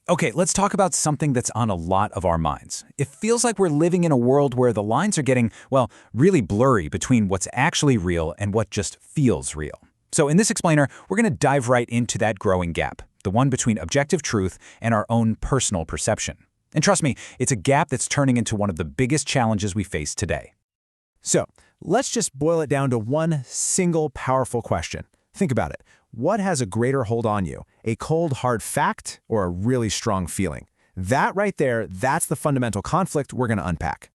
Okay, let's talk about something that's on a lot of our minds. It feels like we're living in a world where the lines are getting, well, really blurry between what's actually real and what just feels real. So in this explainer, we're going to dive right into that growing gap, the one between objective truth and our own personal perception. And trust me, it's a gap that's turning into one of the biggest challenges we face today. So, let's just boil it down to one single powerful question. Think about it. What has a greater hold on you? A cold, hard fact or a really strong feeling? That right there, that's the fundamental conflict we're going to unpack.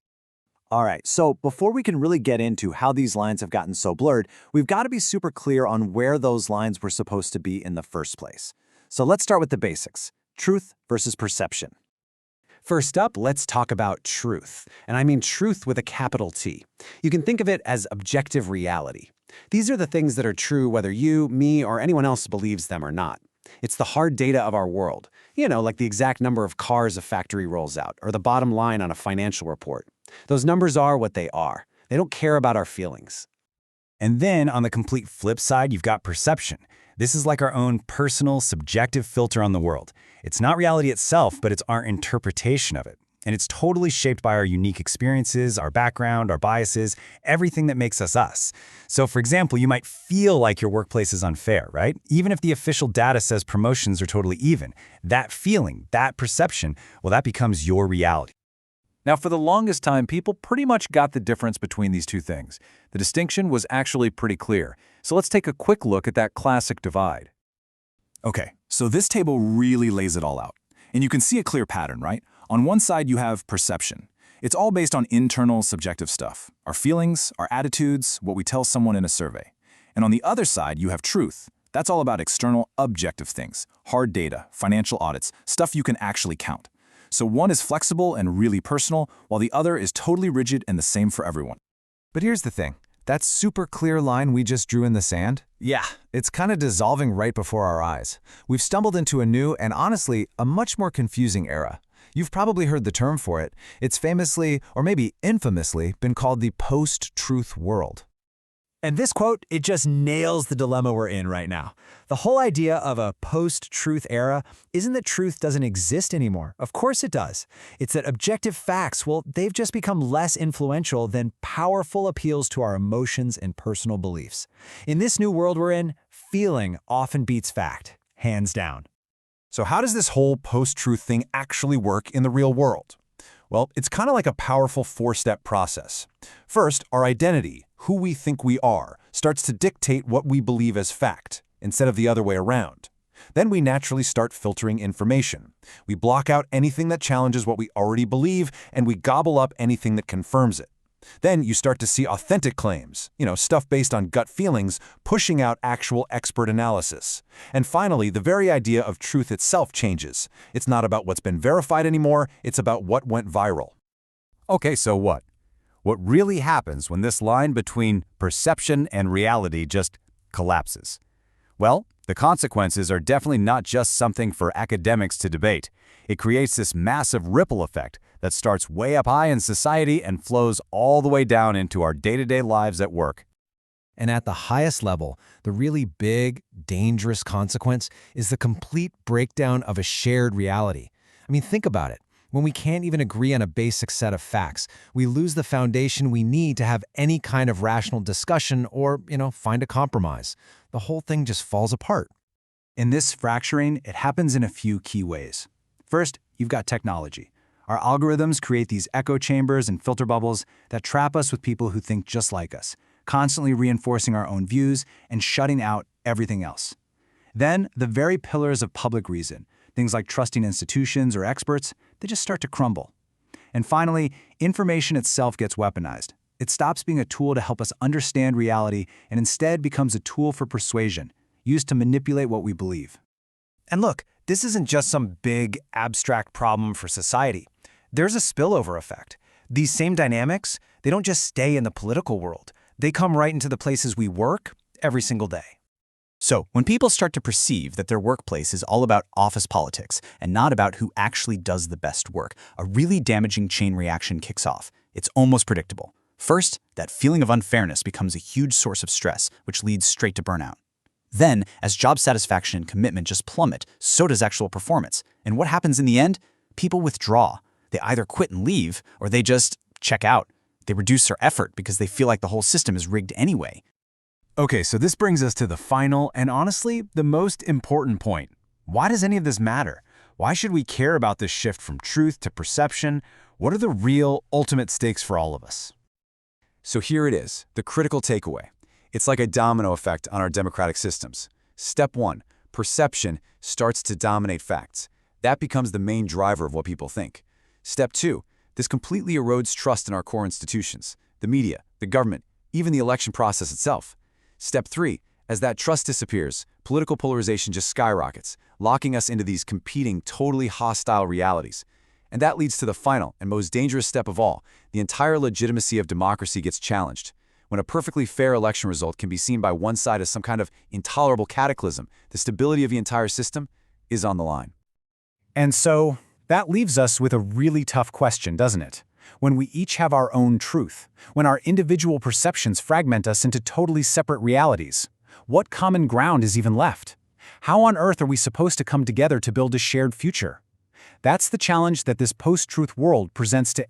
All right, so before we can really get into how these lines have gotten so blurred, we've got to be super clear on where those lines were supposed to be in the first place. So let's start with the basics: truth versus perception. First up, let's talk about truth. And I mean truth with a capital T. You can think of it as objective reality. These are the things that are true whether you, me, or anyone else believes them or not. It's the hard data of our world. You know, like the exact number of cars a factory rolls out, or the bottom line on a financial report. Those numbers are what they are. They don't care about our feelings. And then on the complete flip side, you've got perception. This is like our own personal, subjective filter on the world. It's not reality itself, but it's our interpretation of it. And it's totally shaped by our unique experiences, our background, our biases, everything that makes us us. So for example, you might feel like your workplace is unfair, right? Even if the official data says promotions are totally even. That feeling, that perception, well, that becomes your reality. Now, for the longest time, people pretty much got the difference between these two things. The distinction was actually pretty clear. So let's take a quick look at that classic divide. Okay, so this table really lays it all out. And you can see a clear pattern, right? On one side, you have perception. It's all based on internal, subjective stuff. Our feelings, our attitudes, what we tell someone in a survey. And on the other side, you have truth. That's all about external, objective things. Hard data, financial audits, stuff you can actually count. So one is flexible and really personal, while the other is totally rigid and the same for everyone. But here's the thing. That super clear line we just drew in the sand? Yeah, it's kind of dissolving right before our eyes. We've stumbled into a new and honestly, a much more confusing era. You've probably heard the term for it. It's famously, or maybe infamously, been called the post-truth world. And this quote, it just nails the dilemma we're in right now. The whole idea of a post-truth era isn't that truth doesn't exist anymore. Of course it does. It's that objective facts, well, they've just become less influential than powerful appeals to our emotions and personal beliefs. In this new world we're in, feeling often beats fact, hands down. So how does this whole post-truth thing actually work in the real world? Well, it's kind of like a powerful four-step process. First, our identity, who we think we are, starts to dictate what we believe as fact, instead of the other way around. Then we naturally start filtering information. We block out anything that challenges what we already believe, and we gobble up anything that confirms it. Then you start to see authentic claims, stuff based on gut feelings, pushing out actual expert analysis. And finally, the very idea of truth itself changes. It's not about what's been verified anymore, it's about what went viral. Okay, so what? What really happens when this line between perception and reality just collapses? Well, the consequences are definitely not just something for academics to debate. It creates this massive ripple effect that starts way up high in society and flows all the way down into our day-to-day lives at work. And at the highest level, the really big, dangerous consequence is the complete breakdown of a shared reality. I mean, think about it. When we can't even agree on a basic set of facts, we lose the foundation we need to have any kind of rational discussion or, find a compromise. The whole thing just falls apart. In this fracturing, it happens in a few key ways. First, you've got technology. Our algorithms create these echo chambers and filter bubbles that trap us with people who think just like us, constantly reinforcing our own views and shutting out everything else. Then, the very pillars of public reason, things like trusting institutions or experts, they just start to crumble. And finally, information itself gets weaponized. It stops being a tool to help us understand reality and instead becomes a tool for persuasion, used to manipulate what we believe. And look, this isn't just some big, abstract problem for society. There's a spillover effect. These same dynamics, they don't just stay in the political world. They come right into the places we work every single day. So, when people start to perceive that their workplace is all about office politics and not about who actually does the best work, a really damaging chain reaction kicks off. It's almost predictable. First, that feeling of unfairness becomes a huge source of stress, which leads straight to burnout. Then, as job satisfaction and commitment just plummet, so does actual performance. And what happens in the end? People withdraw. They either quit and leave, or they just check out. They reduce their effort because they feel like the whole system is rigged anyway. Okay, so this brings us to the final and honestly, the most important point. Why does any of this matter? Why should we care about this shift from truth to perception? What are the real, ultimate stakes for all of us? So here it is, the critical takeaway. It's like a domino effect on our democratic systems. Step 1, perception starts to dominate facts. That becomes the main driver of what people think. Step 2, this completely erodes trust in our core institutions, the media, the government, even the election process itself. Step 3, as that trust disappears, political polarization just skyrockets, locking us into these competing, totally hostile realities. And that leads to the final and most dangerous step of all. The entire legitimacy of democracy gets challenged. When a perfectly fair election result can be seen by one side as some kind of intolerable cataclysm, the stability of the entire system is on the line. And so, that leaves us with a really tough question, doesn't it? When we each have our own truth, when our individual perceptions fragment us into totally separate realities, what common ground is even left? How on earth are we supposed to come together to build a shared future? That's the challenge that this post-truth world presents to